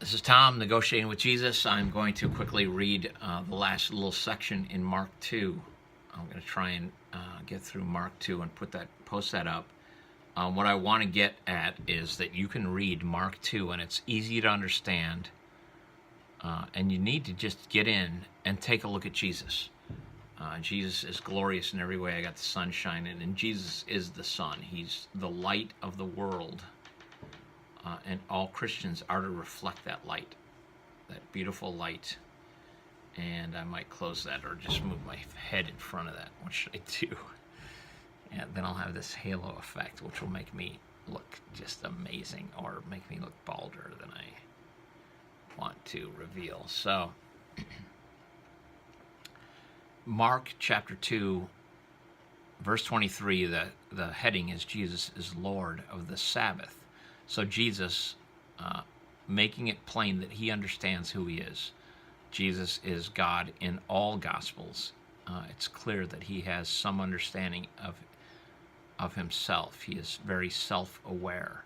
This is Tom, Negotiating with Jesus. I'm going to quickly read the last little section in Mark 2. I'm going to try and get through Mark 2 and post that up. What I want to get at is that you can read Mark 2 and it's easy to understand, and you need to just get in and take a look at Jesus. Jesus is glorious in every way. I got the sun shining, and Jesus is the sun. He's the light of the world. And all Christians are to reflect that light, that beautiful light. And I might close that or just move my head in front of that. What should I do? And then I'll have this halo effect, which will make me look just amazing, or make me look balder than I want to reveal. So, Mark chapter 2, verse 23, the heading is Jesus is Lord of the Sabbath. So Jesus, making it plain that he understands who he is. Jesus is God in all Gospels. It's clear that he has some understanding of himself. He is very self-aware.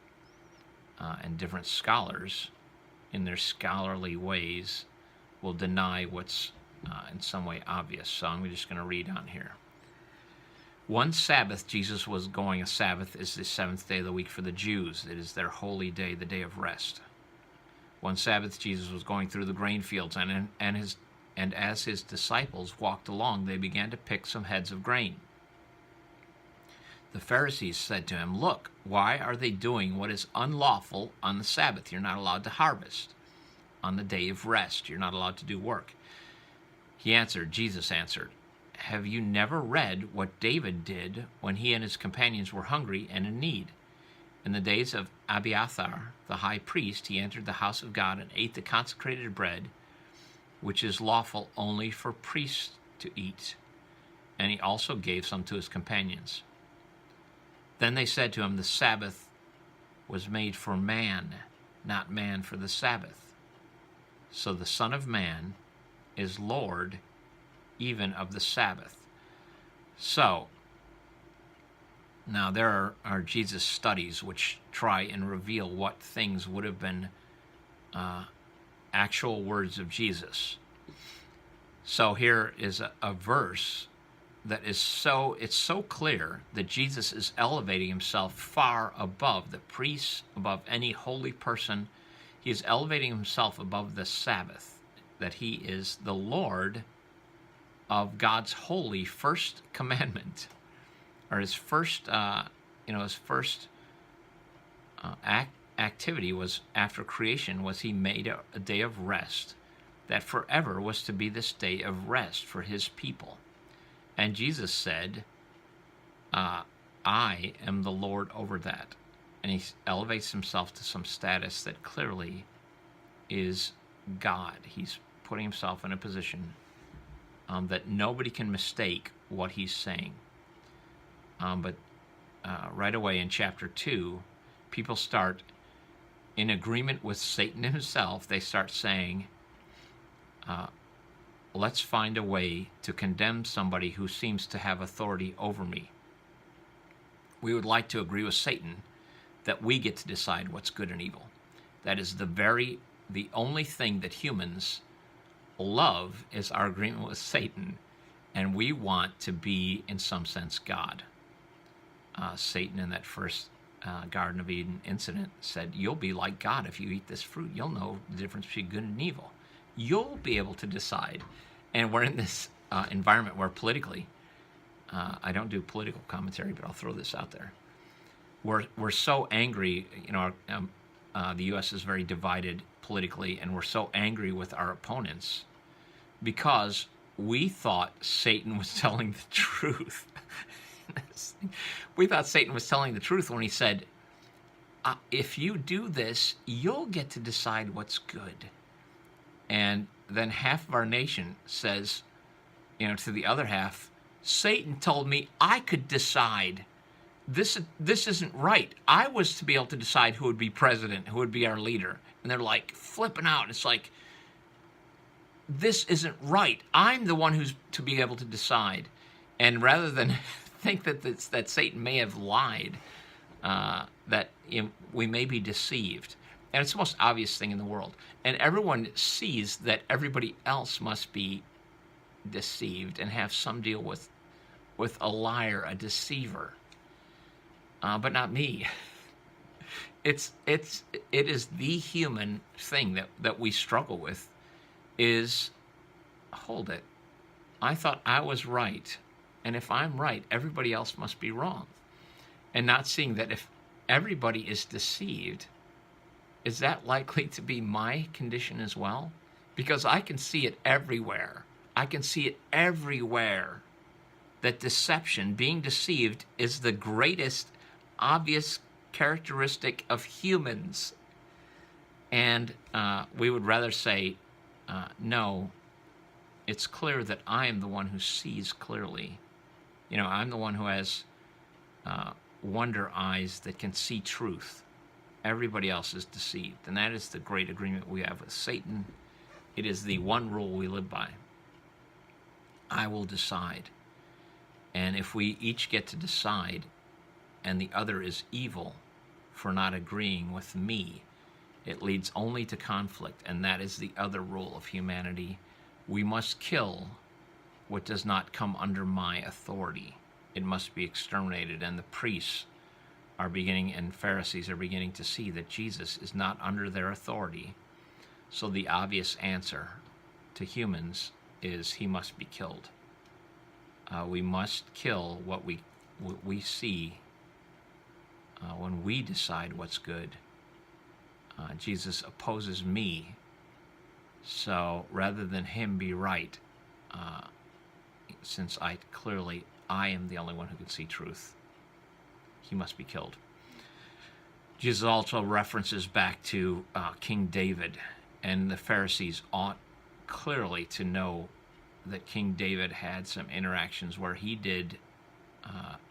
And different scholars, in their scholarly ways, will deny what's in some way obvious. So I'm just going to read on here. One Sabbath, Jesus was going. A Sabbath is the seventh day of the week for the Jews. It is their holy day, the day of rest. One Sabbath, Jesus was going through the grain fields, and as his disciples walked along, they began to pick some heads of grain. The Pharisees said to him, "Look, why are they doing what is unlawful on the Sabbath? You're not allowed to harvest. On the day of rest, you're not allowed to do work." Jesus answered, "Have you never read what David did when he and his companions were hungry and in need? In the days of Abiathar, the high priest, he entered the house of God and ate the consecrated bread, which is lawful only for priests to eat. And he also gave some to his companions. Then they said to him, 'The Sabbath was made for man, not man for the Sabbath. So the Son of Man is Lord even of the Sabbath.'" So, now there are Jesus studies which try and reveal what things would have been actual words of Jesus. So here is a verse that is it's so clear that Jesus is elevating himself far above the priests, above any holy person. He is elevating himself above the Sabbath, that he is the Lord of God's holy first commandment, or his first, activity was after creation was he made a day of rest that forever was to be this day of rest for his people. And Jesus said, "I am the Lord over that." And he elevates himself to some status that clearly is God. He's putting himself in a position that nobody can mistake what he's saying. But right away in chapter 2, people start, in agreement with Satan himself, they start saying, let's find a way to condemn somebody who seems to have authority over me. We would like to agree with Satan that we get to decide what's good and evil. That is the only thing that humans love, is our agreement with Satan, and we want to be, in some sense, God. Satan, in that first Garden of Eden incident, said, "You'll be like God if you eat this fruit. You'll know the difference between good and evil. You'll be able to decide." And we're in this environment where politically, I don't do political commentary, but I'll throw this out there. We're so angry, the U.S. is very divided politically, and we're so angry with our opponents because we thought Satan was telling the truth. We thought Satan was telling the truth when he said, if you do this, you'll get to decide what's good. And then half of our nation says, to the other half, Satan told me I could decide. This isn't right. I was to be able to decide who would be president, who would be our leader. And they're like flipping out. It's like, this isn't right. I'm the one who's to be able to decide. And rather than think that Satan may have lied, that we may be deceived. And it's the most obvious thing in the world. And everyone sees that everybody else must be deceived and have some deal with a liar, a deceiver, but not me. It is the human thing that we struggle with. Is, hold it, I thought I was right, and if I'm right, everybody else must be wrong, and not seeing that if everybody is deceived, is that likely to be my condition as well? Because I can see it everywhere. I can see it everywhere that deception, being deceived, is the greatest obvious characteristic of humans. And we would rather say, no, it's clear that I am the one who sees clearly. You know, I'm the one who has wonder eyes that can see truth. Everybody else is deceived. And that is the great agreement we have with Satan. It is the one rule we live by. I will decide. And if we each get to decide, and the other is evil for not agreeing with me, it leads only to conflict, and that is the other rule of humanity. We must kill what does not come under my authority. It must be exterminated, and the priests are beginning, and Pharisees are beginning to see that Jesus is not under their authority. So the obvious answer to humans is he must be killed. We must kill what we see when we decide what's good. Jesus opposes me, so rather than him be right, since I am the only one who can see truth, he must be killed. Jesus also references back to King David, and the Pharisees ought clearly to know that King David had some interactions where he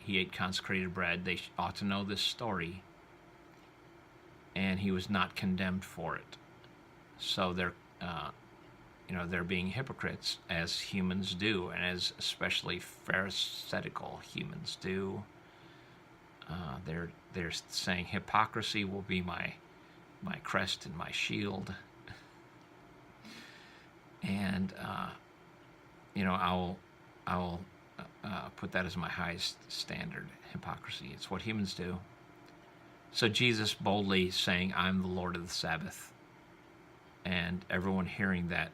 ate consecrated bread. They ought to know this story, and he was not condemned for it. So they're being hypocrites, as humans do, and as especially pharisaical humans do. They're saying hypocrisy will be my crest and my shield, and I will put that as my highest standard. Hypocrisy. It's what humans do. So Jesus boldly saying, "I'm the Lord of the Sabbath," and everyone hearing that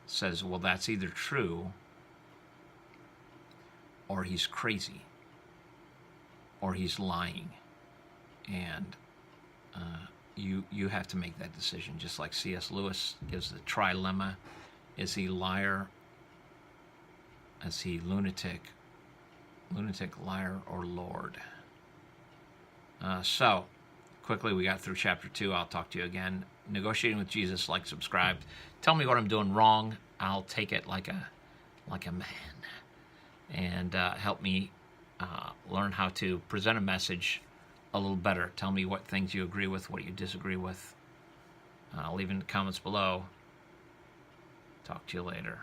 says, "Well, that's either true, or he's crazy, or he's lying," and you have to make that decision. Just like C.S. Lewis gives the trilemma: is he liar? Is he lunatic, liar, or Lord? So, quickly, we got through chapter 2. I'll talk to you again. Negotiating with Jesus, like, subscribe. Tell me what I'm doing wrong. I'll take it like a man, and help me learn how to present a message a little better. Tell me what things you agree with, what you disagree with. Leave in the comments below. Talk to you later.